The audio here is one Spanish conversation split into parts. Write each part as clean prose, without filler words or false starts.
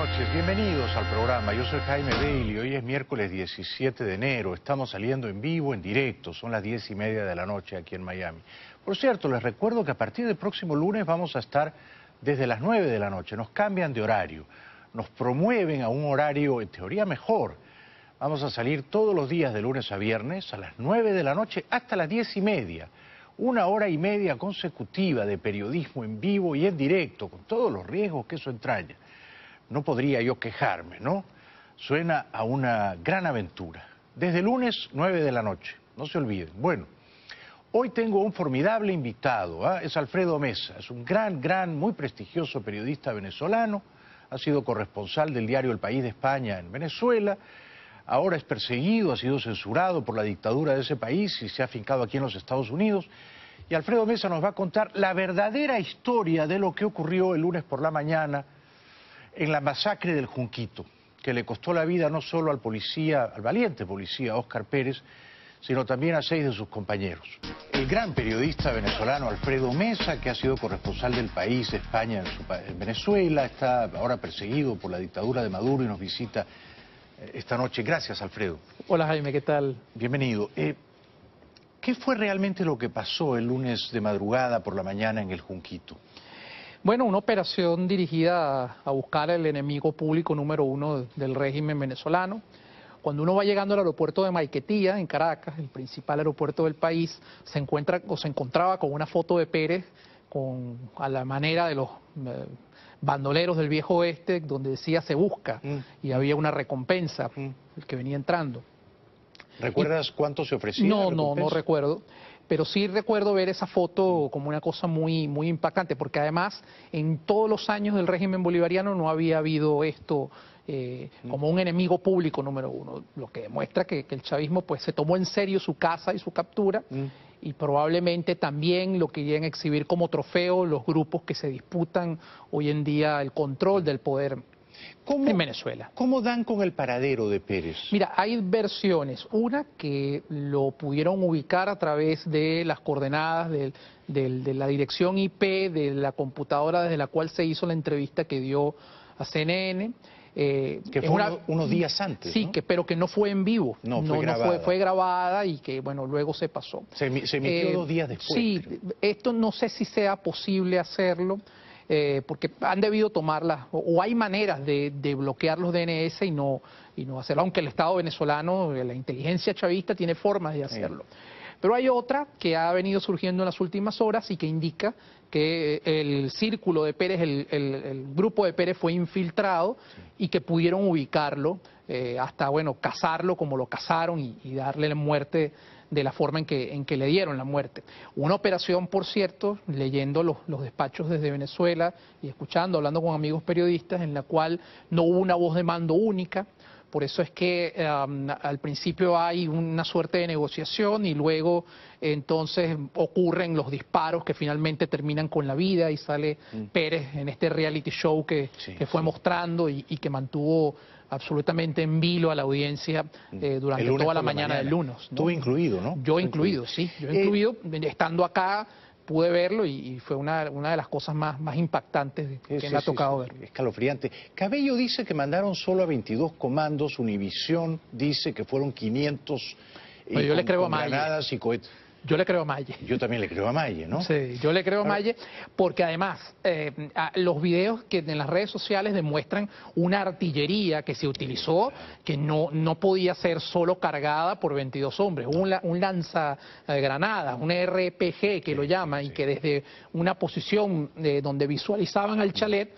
noches, bienvenidos al programa. Yo soy Jaime Bailey, hoy es miércoles 17 de enero, estamos saliendo en vivo, en directo, son las 10:30 de la noche aquí en Miami. Por cierto, les recuerdo que a partir del próximo lunes vamos a estar desde las 9 de la noche, nos cambian de horario, nos promueven a un horario en teoría mejor. Vamos a salir todos los días de lunes a viernes a las 9 de la noche hasta las 10:30. 1 hora y media consecutiva de periodismo en vivo y en directo, con todos los riesgos que eso entraña. No podría yo quejarme, ¿no? Suena a una gran aventura. Desde lunes, 9 de la noche, no se olviden. Bueno, hoy tengo un formidable invitado, ¿eh? Es Alfredo Mesa, es un gran, muy prestigioso periodista venezolano, ha sido corresponsal del diario El País de España en Venezuela, ahora es perseguido, ha sido censurado por la dictadura de ese país y se ha afincado aquí en los Estados Unidos. Y Alfredo Mesa nos va a contar la verdadera historia de lo que ocurrió el lunes por la mañana en la masacre del Junquito, que le costó la vida no solo al policía, al valiente policía Óscar Pérez, sino también a 6 de sus compañeros. El gran periodista venezolano Alfredo Mesa, que ha sido corresponsal del País de España en Venezuela, está ahora perseguido por la dictadura de Maduro y nos visita esta noche. Gracias, Alfredo. Hola, Jaime, ¿qué tal? Bienvenido. ¿Qué fue realmente lo que pasó el lunes de madrugada por la mañana en el Junquito? Bueno, una operación dirigida a buscar el enemigo público número 1 del régimen venezolano. Cuando uno va llegando al aeropuerto de Maiquetía, en Caracas, el principal aeropuerto del país, se encontraba con una foto de Pérez a la manera de los bandoleros del viejo oeste, donde decía se busca, y había una recompensa, el que venía entrando. ¿Recuerdas cuánto se ofrecía? No recuerdo, pero sí recuerdo ver esa foto como una cosa muy impactante, porque además en todos los años del régimen bolivariano no había habido esto como un enemigo público número 1, lo que demuestra que el chavismo pues se tomó en serio su caza y su captura, y probablemente también lo querían exhibir como trofeo los grupos que se disputan hoy en día el control del poder en Venezuela. ¿Cómo dan con el paradero de Pérez? Mira, hay versiones. Una que lo pudieron ubicar a través de las coordenadas de la dirección IP de la computadora desde la cual se hizo la entrevista que dio a CNN. Que fue unos días antes, sí, ¿no? pero que no fue en vivo. No, fue grabada y que, bueno, luego se pasó. Se emitió 2 días después. Sí, creo. esto no sé si sea posible hacerlo. Porque han debido tomarlas, o hay maneras de bloquear los DNS y no hacerlo, aunque el Estado venezolano, la inteligencia chavista tiene formas de hacerlo. Pero hay otra que ha venido surgiendo en las últimas horas y que indica que el círculo de Pérez, el grupo de Pérez fue infiltrado y que pudieron ubicarlo, hasta, bueno, cazarlo como lo cazaron y darle la muerte de la forma en que le dieron la muerte. Una operación, por cierto, leyendo los despachos desde Venezuela y hablando con amigos periodistas, en la cual no hubo una voz de mando única. Por eso es que al principio hay una suerte de negociación y luego entonces ocurren los disparos que finalmente terminan con la vida y sale Pérez en este reality show que fue mostrando y que mantuvo absolutamente en vilo a la audiencia durante toda la mañana del lunes, ¿no? Tú incluido, ¿no? Yo incluido, sí. Yo incluido, estando acá pude verlo y fue una de las cosas más impactantes que me ha tocado ver. Escalofriante. Cabello dice que mandaron solo a 22 comandos, Univisión dice que fueron 500 yo le creo a granadas y cohetes. Yo le creo a Maye. Yo también le creo a Maye, ¿no? Sí, yo le creo a Maye porque además los videos que en las redes sociales demuestran una artillería que se utilizó que no podía ser solo cargada por 22 hombres. Un lanzagranadas, un RPG que lo llaman, y que desde una posición donde visualizaban al chalet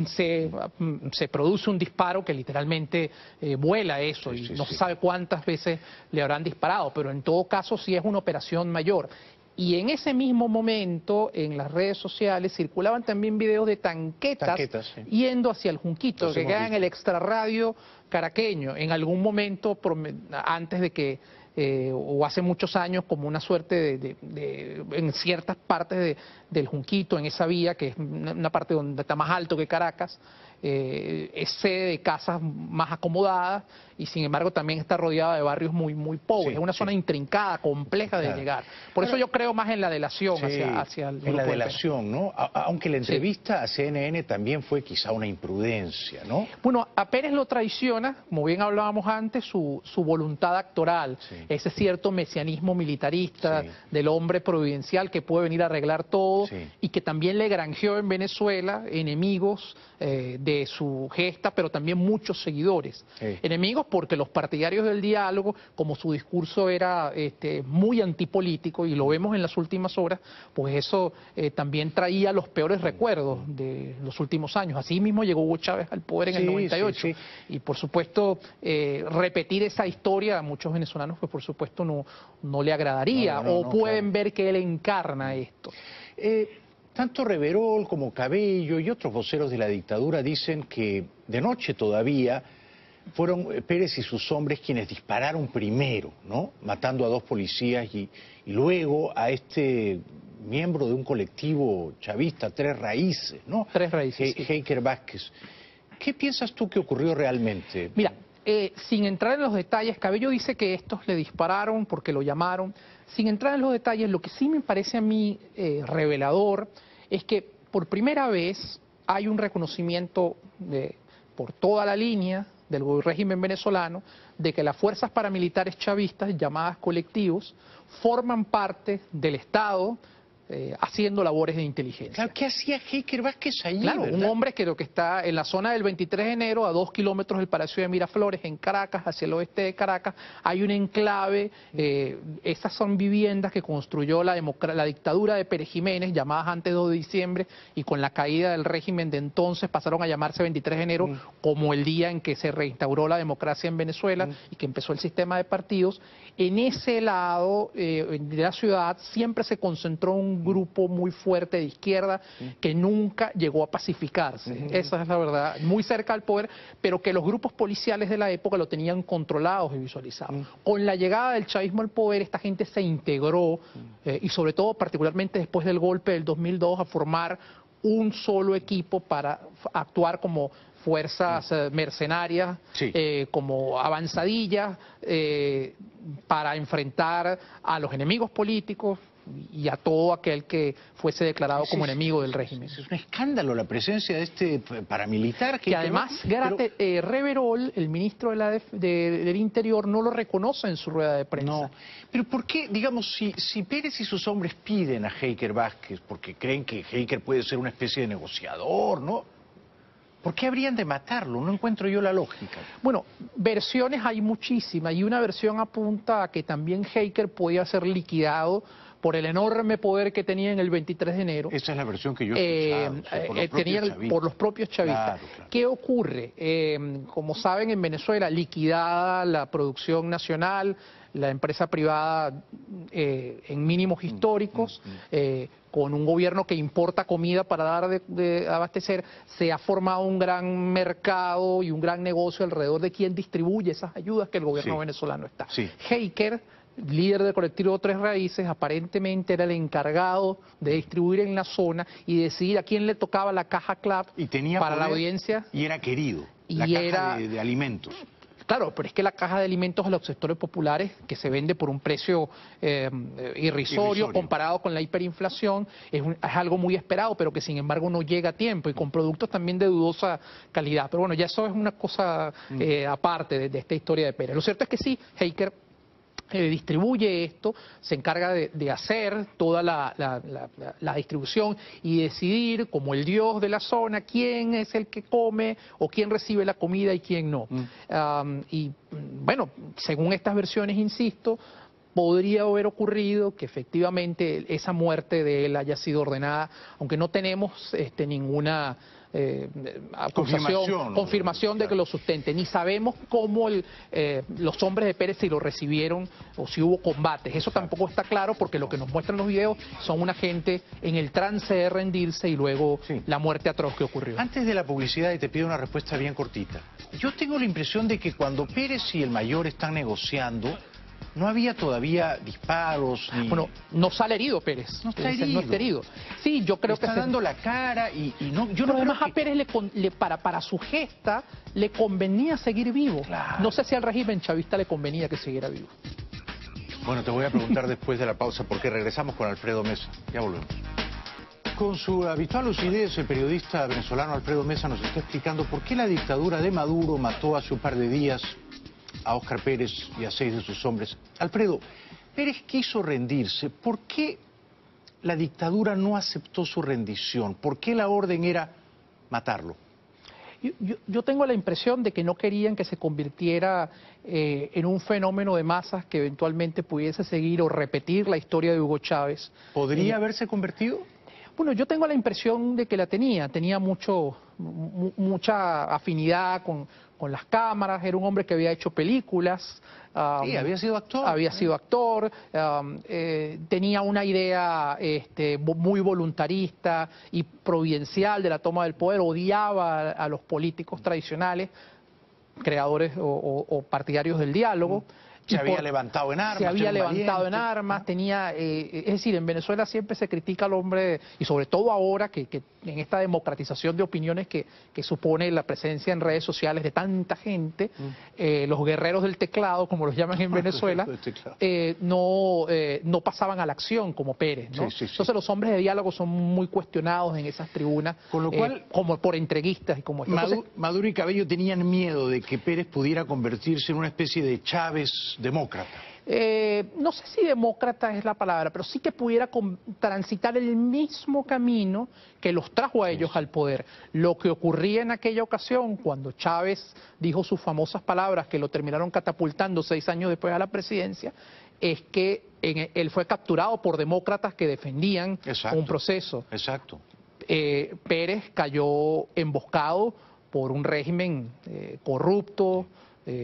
se produce un disparo que literalmente vuela eso y no se sabe cuántas veces le habrán disparado, pero en todo caso sí es una operación mayor. Y en ese mismo momento en las redes sociales circulaban también videos de tanquetas yendo hacia el Junquito, que queda en el extrarradio caraqueño. En algún momento, antes de que o hace muchos años como una suerte en ciertas partes del Junquito, en esa vía, que es una parte donde está más alto que Caracas, es sede de casas más acomodadas y sin embargo también está rodeada de barrios muy pobres. Es una zona intrincada, compleja de llegar. Por eso yo creo más en la delación hacia el grupo. En la delación, ¿no? Aunque la entrevista a CNN también fue quizá una imprudencia, ¿no? Bueno, a Pérez lo traiciona, como bien hablábamos antes, su voluntad actoral, ese cierto mesianismo militarista del hombre providencial que puede venir a arreglar todo y que también le granjeó en Venezuela enemigos de su gesta, pero también muchos seguidores. Enemigos porque los partidarios del diálogo, como su discurso era muy antipolítico, y lo vemos en las últimas horas, pues eso también traía los peores recuerdos de los últimos años. Así mismo llegó Hugo Chávez al poder en el 98. Y por supuesto, repetir esa historia a muchos venezolanos, pues por supuesto no le agradaría, pueden ver que él encarna esto. Tanto Reverol como Cabello y otros voceros de la dictadura dicen que de noche todavía fueron Pérez y sus hombres quienes dispararon primero, ¿no? Matando a 2 policías y luego a este miembro de un colectivo chavista, Tres Raíces, ¿no? Tres Raíces, Heiker Vázquez. ¿Qué piensas tú que ocurrió realmente? Mira, sin entrar en los detalles, Cabello dice que estos le dispararon porque lo llamaron. Sin entrar en los detalles, lo que sí me parece a mí revelador es que por primera vez hay un reconocimiento por toda la línea del régimen venezolano de que las fuerzas paramilitares chavistas, llamadas colectivos, forman parte del Estado, haciendo labores de inteligencia. Claro, ¿qué hacía Heiker Vázquez allí? Claro, ¿verdad? un hombre que está en la zona del 23 de enero, a 2 kilómetros del Palacio de Miraflores, en Caracas, hacia el oeste de Caracas, hay un enclave, esas son viviendas que construyó la dictadura de Pérez Jiménez, llamadas antes 2 de diciembre, y con la caída del régimen de entonces pasaron a llamarse 23 de enero, como el día en que se reinstauró la democracia en Venezuela y que empezó el sistema de partidos. En ese lado de la ciudad siempre se concentró un grupo muy fuerte de izquierda que nunca llegó a pacificarse. Esa es la verdad, muy cerca al poder, pero que los grupos policiales de la época lo tenían controlados y visualizados. Con la llegada del chavismo al poder, esta gente se integró y sobre todo, particularmente después del golpe del 2002, a formar un solo equipo para actuar como fuerzas mercenarias, como avanzadillas, para enfrentar a los enemigos políticos y a todo aquel que fuese declarado como enemigo del régimen. Es un escándalo la presencia de este paramilitar. Que además, Reverol, el ministro del Interior, no lo reconoce en su rueda de prensa. No, pero ¿por qué, digamos, si Pérez y sus hombres piden a Heiker Vázquez porque creen que Heiker puede ser una especie de negociador, ¿no? ¿Por qué habrían de matarlo? No encuentro yo la lógica. Bueno, versiones hay muchísimas y una versión apunta a que también Heiker podía ser liquidado por el enorme poder que tenía en el 23 de enero. Esa es la versión que yo he escuchado, por los propios chavistas. Claro. ¿Qué ocurre? Como saben, en Venezuela, liquidada la producción nacional, la empresa privada en mínimos históricos, con un gobierno que importa comida para dar de abastecer, se ha formado un gran mercado y un gran negocio alrededor de quien distribuye esas ayudas que el gobierno venezolano está. Heiker, líder del colectivo Tres Raíces, aparentemente era el encargado de distribuir en la zona y decidir a quién le tocaba la caja clave para la audiencia. Y era querido, la caja de alimentos. Claro, pero es que la caja de alimentos a los sectores populares, que se vende por un precio irrisorio comparado con la hiperinflación, es algo muy esperado, pero que sin embargo no llega a tiempo y con productos también de dudosa calidad. Pero bueno, ya eso es una cosa aparte de esta historia de Pérez. Lo cierto es que sí, Heiker distribuye esto, se encarga de hacer toda la distribución y decidir, como el dios de la zona, quién es el que come o quién recibe la comida y quién no. Y bueno, según estas versiones, insisto, podría haber ocurrido que efectivamente esa muerte de él haya sido ordenada, aunque no tenemos ninguna confirmación de que lo sustente, ni sabemos cómo los hombres de Pérez si lo recibieron o si hubo combates. Eso tampoco está claro porque lo que nos muestran los videos son una gente en el trance de rendirse y luego la muerte atroz que ocurrió. Antes de la publicidad, y te pido una respuesta bien cortita, yo tengo la impresión de que cuando Pérez y el mayor están negociando, No había todavía disparos ni... Bueno, no sale herido Pérez. No está herido. No está herido. Sí, yo creo está que... dando la cara y no... Yo Pero no además creo a Pérez para su gesta le convenía seguir vivo. Claro. No sé si al régimen chavista le convenía que siguiera vivo. Bueno, te voy a preguntar después de la pausa porque regresamos con Alfredo Mesa. Ya volvemos. Con su habitual lucidez, el periodista venezolano Alfredo Mesa nos está explicando por qué la dictadura de Maduro mató hace un par de días a Óscar Pérez y a 6 de sus hombres. Alfredo, Pérez quiso rendirse. ¿Por qué la dictadura no aceptó su rendición? ¿Por qué la orden era matarlo? Yo tengo la impresión de que no querían que se convirtiera en un fenómeno de masas que eventualmente pudiese seguir o repetir la historia de Hugo Chávez. ¿Podría haberse convertido? Bueno, yo tengo la impresión de que la tenía mucha afinidad con las cámaras, era un hombre que había hecho películas. Sí, había sido actor. Había sido actor, tenía una idea muy voluntarista y providencial de la toma del poder, odiaba a los políticos tradicionales, creadores o partidarios del diálogo. Se había levantado en armas. Se había levantado en armas, tenía... es decir, en Venezuela siempre se critica al hombre, y sobre todo ahora que en esta democratización de opiniones que supone la presencia en redes sociales de tanta gente, los guerreros del teclado, como los llaman en Venezuela, no pasaban a la acción como Pérez, ¿no? Sí. Entonces los hombres de diálogo son muy cuestionados en esas tribunas, con lo cual, como por entreguistas y como esto. Maduro y Cabello tenían miedo de que Pérez pudiera convertirse en una especie de Chávez demócrata. No sé si demócrata es la palabra, pero sí que pudiera transitar el mismo camino que los trajo a ellos al poder. Lo que ocurría en aquella ocasión, cuando Chávez dijo sus famosas palabras que lo terminaron catapultando 6 años después a la presidencia, es que él fue capturado por demócratas que defendían un proceso. Exacto. Pérez cayó emboscado por un régimen corrupto,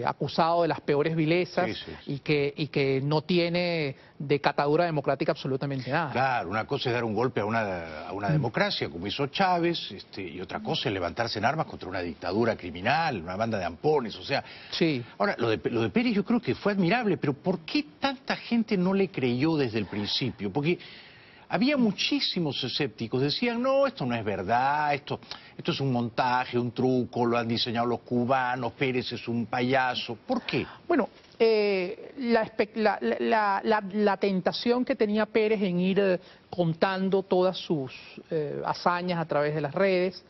acusado de las peores vilezas y que no tiene de catadura democrática absolutamente nada. Claro, una cosa es dar un golpe a una democracia, como hizo Chávez, y otra cosa es levantarse en armas contra una dictadura criminal, una banda de ampones, o sea... Sí. Ahora, lo de Pérez yo creo que fue admirable, pero ¿por qué tanta gente no le creyó desde el principio? Porque... había muchísimos escépticos, decían, no, esto no es verdad, esto es un montaje, un truco, lo han diseñado los cubanos, Pérez es un payaso. ¿Por qué? Bueno, la tentación que tenía Pérez en ir contando todas sus hazañas a través de las redes,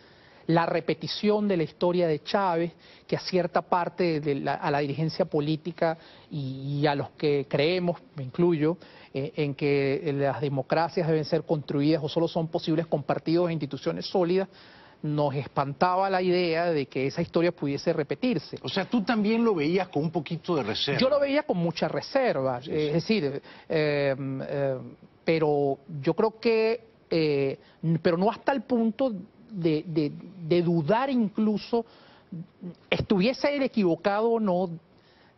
la repetición de la historia de Chávez, que a cierta parte a la dirigencia política y a los que creemos, me incluyo, en que las democracias deben ser construidas o solo son posibles con partidos e instituciones sólidas, nos espantaba la idea de que esa historia pudiese repetirse. O sea, tú también lo veías con un poquito de reserva. Yo lo veía con mucha reserva, es decir, pero yo creo que, pero no hasta el punto de dudar incluso, estuviese él equivocado o no,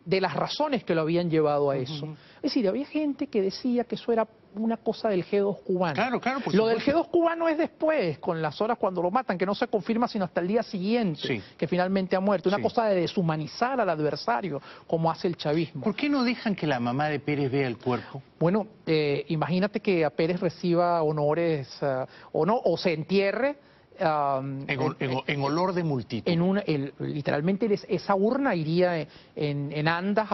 de las razones que lo habían llevado a eso. Es decir, había gente que decía que eso era una cosa del G2 cubano. Claro, por lo del G2 cubano es después, con las horas cuando lo matan, que no se confirma sino hasta el día siguiente, que finalmente ha muerto. Una cosa de deshumanizar al adversario, como hace el chavismo. ¿Por qué no dejan que la mamá de Pérez vea el cuerpo? Bueno, imagínate que a Pérez reciba honores o se entierre en olor de multitud. Literalmente esa urna iría en andas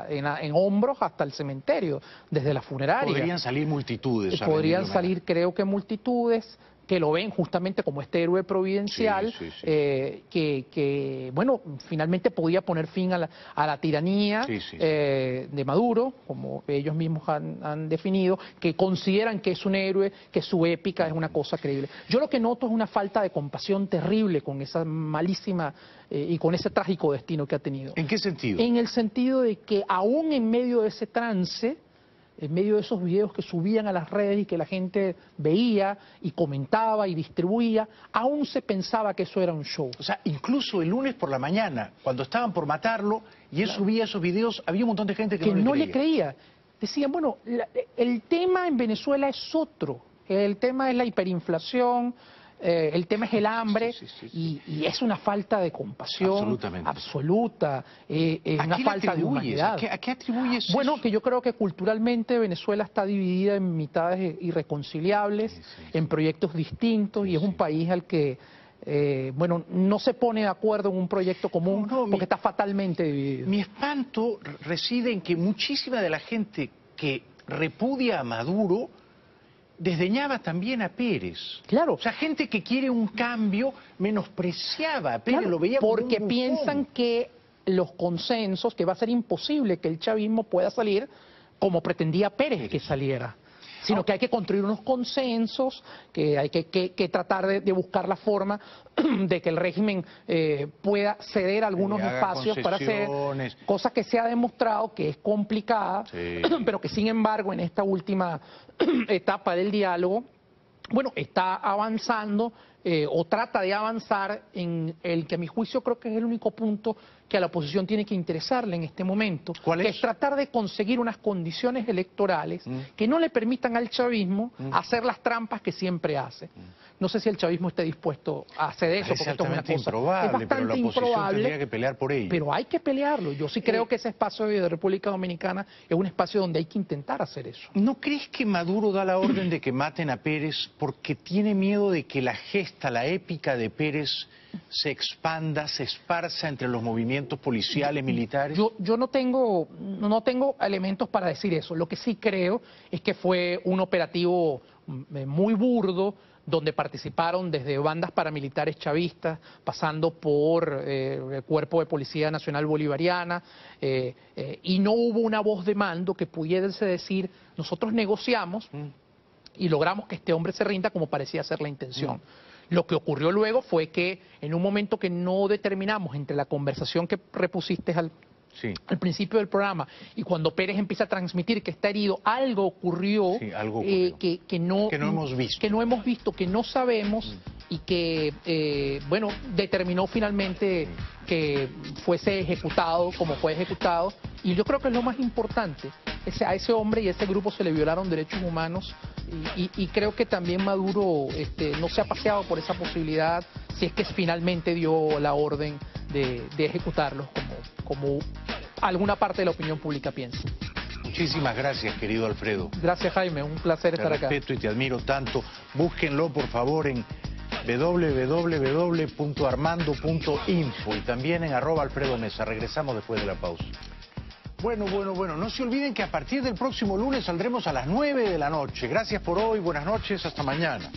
en hombros hasta el cementerio, desde la funeraria. Podrían salir multitudes. Podrían salir, creo que multitudes que lo ven justamente como este héroe providencial, que bueno, finalmente podía poner fin a la tiranía de Maduro, como ellos mismos han definido, que consideran que es un héroe, que su épica es una cosa creíble. Yo lo que noto es una falta de compasión terrible con esa malísima y con ese trágico destino que ha tenido. ¿En qué sentido? En el sentido de que aún en medio de ese trance, en medio de esos videos que subían a las redes y que la gente veía y comentaba y distribuía, aún se pensaba que eso era un show. O sea, incluso el lunes por la mañana, cuando estaban por matarlo, y él subía esos videos, había un montón de gente que no le creía. Decían, bueno, el tema en Venezuela es otro. El tema es la hiperinflación, el tema es el hambre y es una falta de compasión absoluta, una falta de humanidad. ¿A qué atribuyes Bueno, eso? que yo creo que culturalmente Venezuela está dividida en mitades irreconciliables, en proyectos distintos, y es un país al que bueno, no se pone de acuerdo en un proyecto común porque está fatalmente dividido. Mi espanto reside en que muchísima de la gente que repudia a Maduro desdeñaba también a Pérez. Claro. O sea, gente que quiere un cambio menospreciaba a Pérez, claro, lo veía como porque un piensan que los consensos, que va a ser imposible que el chavismo pueda salir como pretendía Pérez que saliera, sino que hay que construir unos consensos, que hay que tratar de buscar la forma de que el régimen pueda ceder algunos espacios para hacer, cosa que se ha demostrado que es complicada, pero que sin embargo en esta última etapa del diálogo, bueno, está avanzando o trata de avanzar en el que a mi juicio creo que es el único punto que a la oposición tiene que interesarle en este momento, que es tratar de conseguir unas condiciones electorales que no le permitan al chavismo hacer las trampas que siempre hace. No sé si el chavismo esté dispuesto a hacer eso, porque esto es una cosa improbable, es bastante pero la oposición improbable, tendría que pelear por ello. Pero hay que pelearlo. Yo sí creo que ese espacio de República Dominicana es un espacio donde hay que intentar hacer eso. ¿No crees que Maduro da la orden de que maten a Pérez porque tiene miedo de que la gesta, la épica de Pérez se expanda, se esparza entre los movimientos policiales, militares? Yo no tengo elementos para decir eso. Lo que sí creo es que fue un operativo muy burdo, donde participaron desde bandas paramilitares chavistas, pasando por el Cuerpo de Policía Nacional Bolivariana, y no hubo una voz de mando que pudiese decir, nosotros negociamos y logramos que este hombre se rinda como parecía ser la intención. Lo que ocurrió luego fue que en un momento que no determinamos entre la conversación que repusiste al principio del programa y cuando Pérez empieza a transmitir que está herido, algo ocurrió, que no hemos visto, que no sabemos y que, bueno, determinó finalmente que fuese ejecutado como fue ejecutado. Y yo creo que es lo más importante. A ese hombre y a ese grupo se le violaron derechos humanos y creo que también Maduro no se ha paseado por esa posibilidad, si es que finalmente dio la orden de ejecutarlos como alguna parte de la opinión pública piensa. Muchísimas gracias, querido Alfredo. Gracias, Jaime, un placer estar acá. Te respeto y te admiro tanto. Búsquenlo, por favor, en www.armando.info y también en @AlfredoMesa. Regresamos después de la pausa. Bueno, no se olviden que a partir del próximo lunes saldremos a las 9 de la noche. Gracias por hoy, buenas noches, hasta mañana.